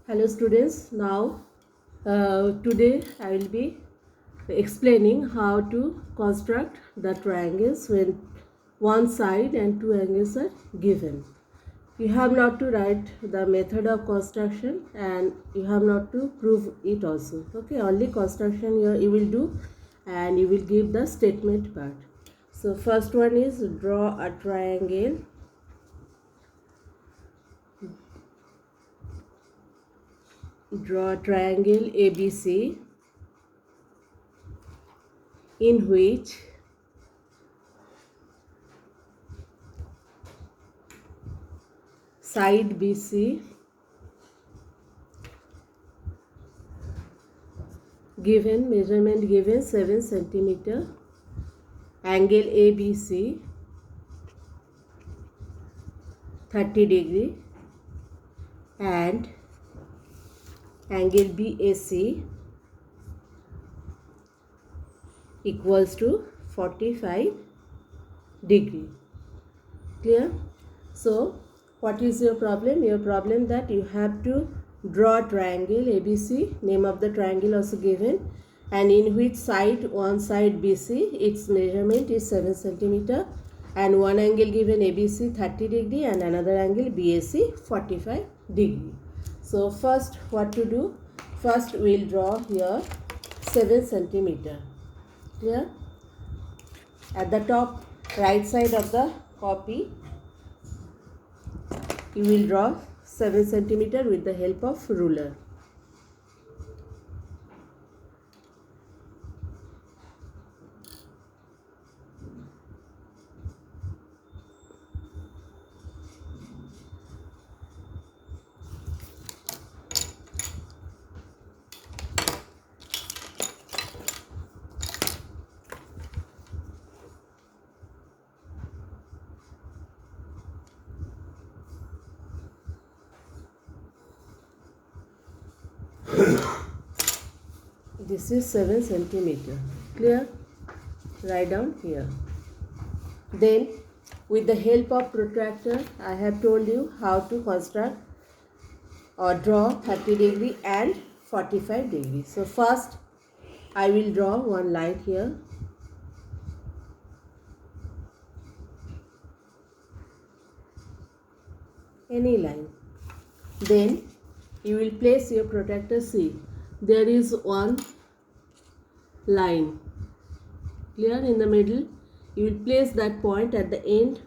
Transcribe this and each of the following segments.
Hello students, now today I will be explaining how to construct the triangles when one side and two angles are given. You have not to write the method of construction and you have not to prove it also. Okay, only construction you will do and you will give the statement part. So first one is draw a triangle. Draw a triangle ABC in which side BC given, measurement given 7 centimeter, angle ABC 30 degree and angle BAC equals to 45 degree. Clear? So what is your problem? Your problem that you have to draw triangle ABC, name of the triangle also given, and in which side, one side BC, its measurement is 7 centimeter and one angle given ABC 30 degree and another angle BAC 45 degree. So first what to do? First we will draw here 7 centimeter. Clear? At the top right side of the copy you will draw 7 centimeter with the help of ruler. This is 7 centimeter. Clear? Write down here. Then with the help of protractor I have told you how to construct or draw 30 degree and 45 degree. So first I will draw one line here. Any line. Then you will place your protractor. See, there is one line. Clear? In the middle you will place that point at the end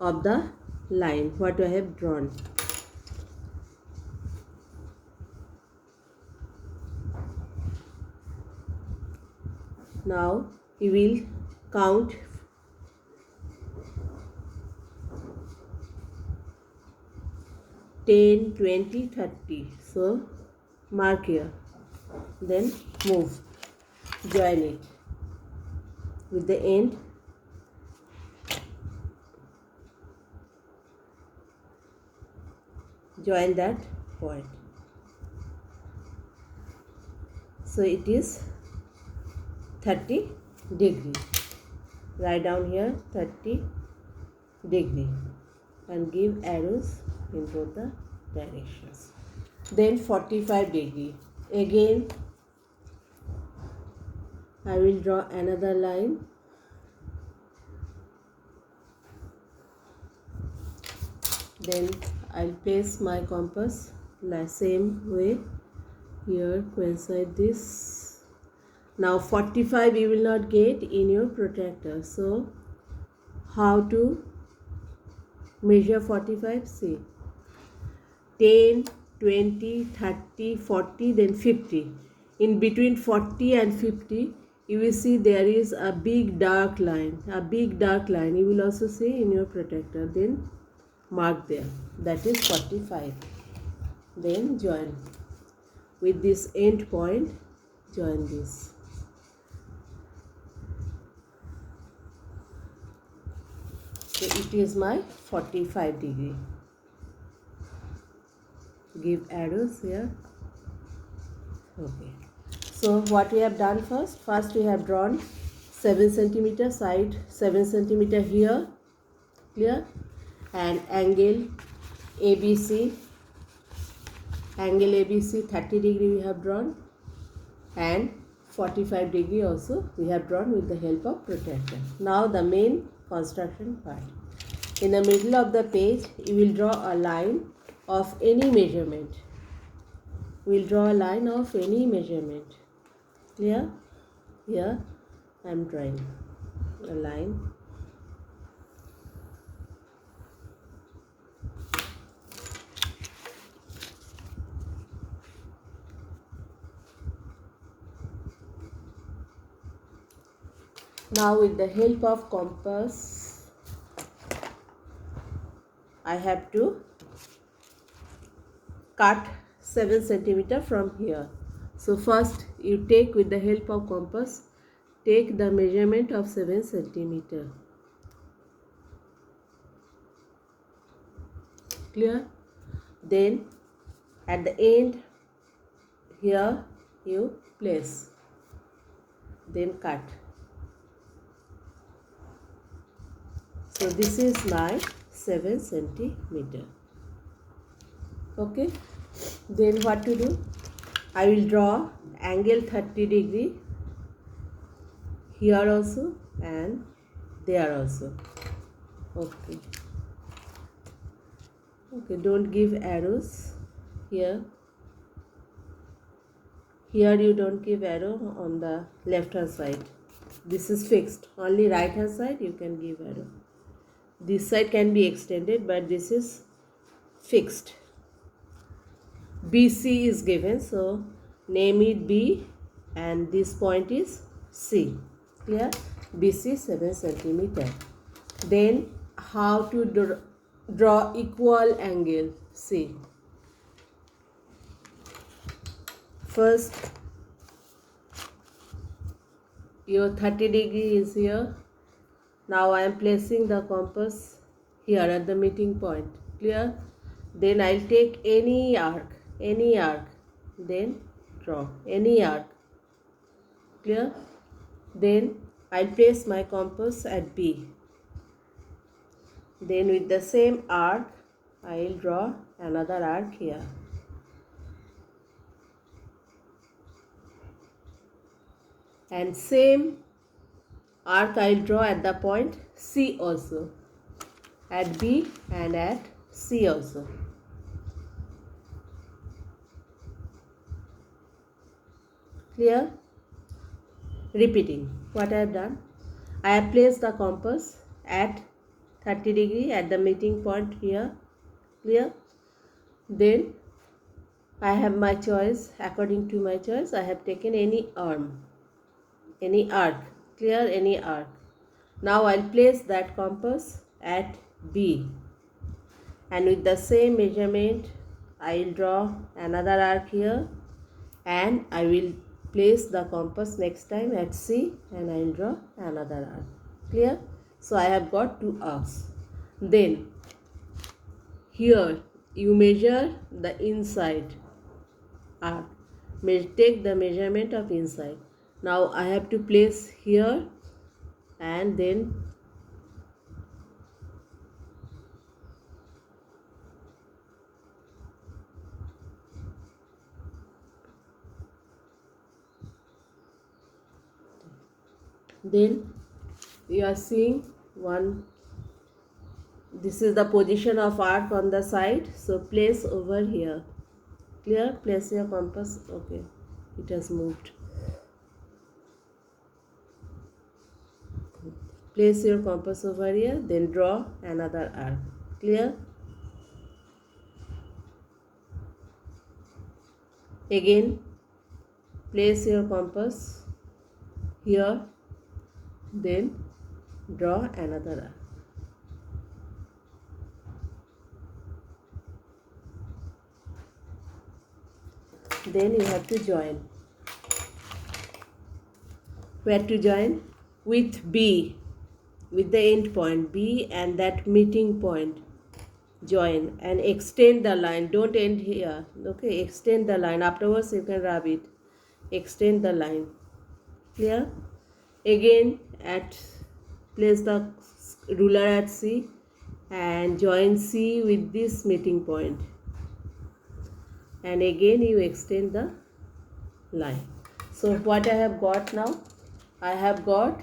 of the line what I have drawn. Now you will count 10, 20, 30. So mark here. Then move. Join it with the end. Join that point. So it is 30 degree. Write down here 30 degree and give arrows in both the directions. Then 45 degree. Again I will draw another line. Then I'll place my compass the same way. Here coincide this. Now 45 you will not get in your protractor. So how to measure 45? See, 10, 20, 30, 40, then 50. In between 40 and 50 you will see there is a big dark line. A big dark line you will also see in your protractor. Then mark there. That is 45. Then join. With this end point, join this. So it is my 45 degree. Give arrows here. Okay. So what we have done first? First we have drawn 7 centimeter side, 7 centimeter here. Clear? And angle ABC Angle ABC 30 degree we have drawn, and 45 degree also we have drawn with the help of protractor. Now the main construction part. In the middle of the page, you will draw a line of any measurement. We will draw a line of any measurement. Clear? Here I am drawing a line. Now with the help of compass, I have to cut 7 centimeter from here. So first you take, with the help of compass, take the measurement of 7 centimeter. Clear? Then at the end here you place, then cut. So this is my 7 centimeter. Okay. Then what to do? I will draw angle 30 degree here also and there also. Okay. Okay, don't give arrows here. Here you don't give arrow on the left hand side. This is fixed. Only right hand side you can give arrow. This side can be extended, but this is fixed. BC is given, so name it B and this point is C. Clear? BC 7 centimeter. Then how to draw equal angle C? First, your 30 degree is here. Now I am placing the compass here at the meeting point. Clear? Then I'll take any arc, then draw any arc. Clear? Then I'll place my compass at B. Then with the same arc, I'll draw another arc here. And same arc I'll draw at the point C also, at B and at C also. Clear? Repeating what I have done. I have placed the compass at 30 degree at the meeting point here. Clear? Then I have my choice. According to my choice, I have taken any arm, any arc. Clear? Any arc. Now I'll place that compass at B, and with the same measurement I'll draw another arc here, and I will place the compass next time at C and I'll draw another arc. Clear? So I have got 2 arcs. Then here you measure the inside arc. Take the measurement of inside. Now I have to place here and then you are seeing one. This is the position of arc on the side. So place over here. Clear? Place your compass. Okay, it has moved. Place your compass over here, then draw another arc. Clear? Again, place your compass here, then draw another arc. Then you have to join. Where to join? With B, with the end point B and that meeting point. Join and extend the line. Don't end here. Okay, extend the line. Afterwards you can rub it. Extend the line. Clear? Again, place the ruler at C and join C with this meeting point. and again you extend the line. So what I have got now? I have got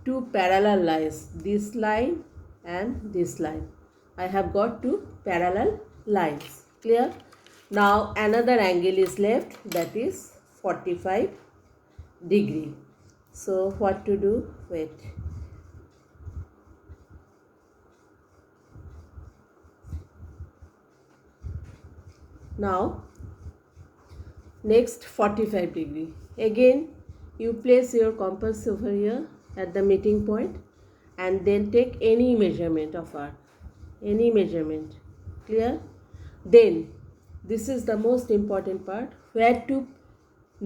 two parallel lines, this line and this line. I have got two parallel lines. Clear? Now another angle is left, that is 45 degree. So what to do? Wait. Now next 45 degree. Again you place your compass over here at the meeting point and then take any measurement of arc. Any measurement. Clear? Then this is the most important part, where to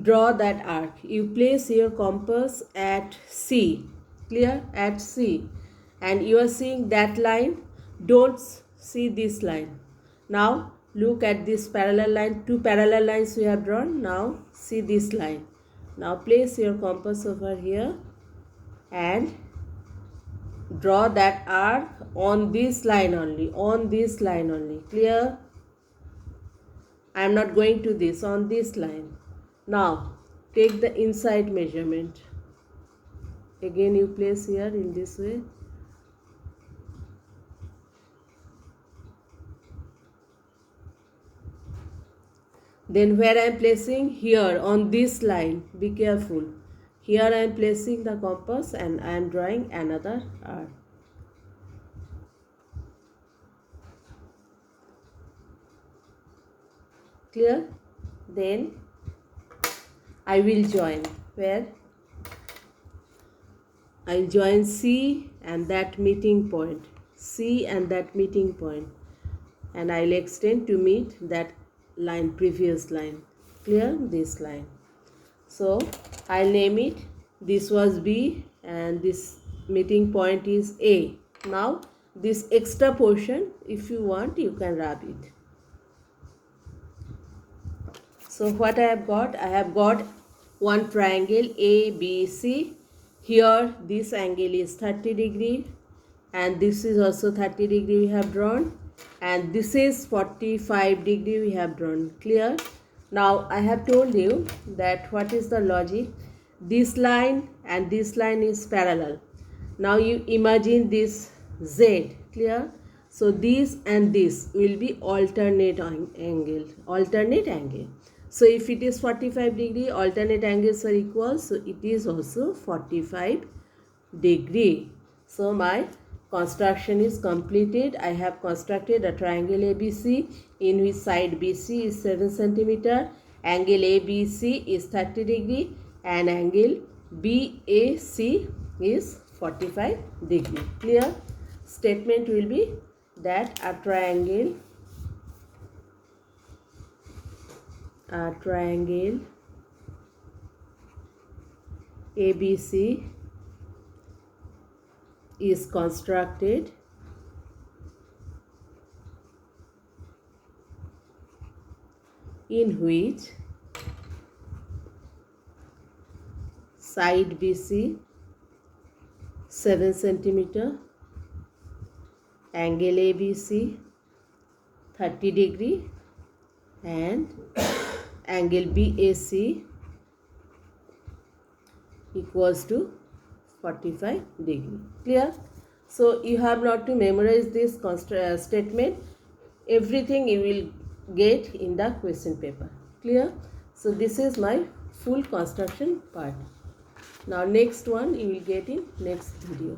draw that arc. You place your compass at C. Clear? At C. And you are seeing that line. Don't see this line. Now look at this parallel line. Two parallel lines we have drawn. Now see this line. Now place your compass over here and draw that arc on this line only. On this line only. Clear? I am not going to this, on this line. Now take the inside measurement. Again you place here in this way. Then where I am placing? Here on this line. Be careful. Here I am placing the compass and I am drawing another arc. Clear? Then I will join. Where? I'll join C and that meeting point. C and that meeting point. And I'll extend to meet that line, previous line. Clear? This line. So I'll name it. This was B and this meeting point is A. Now this extra portion, if you want, you can rub it. So what I have got? I have got one triangle ABC. Here this angle is 30 degree and this is also 30 degree we have drawn, and this is 45 degree we have drawn. Clear? Now I have told you that what is the logic. This line and this line is parallel. Now you imagine this Z. Clear? So this and this will be alternate angle. Alternate angle. So if it is 45 degree, alternate angles are equal. So it is also 45 degree. So my construction is completed. I have constructed a triangle ABC in which side BC is 7 cm, angle ABC is 30 degree and angle BAC is 45 degree. Clear? Statement will be that a triangle ABC is constructed in which side BC 7 cm, angle ABC 30 degree and angle BAC equals to 45 degree. Clear? So you have not to memorize this statement. Everything you will get in the question paper. Clear? So this is my full construction part. Now next one you will get in next video.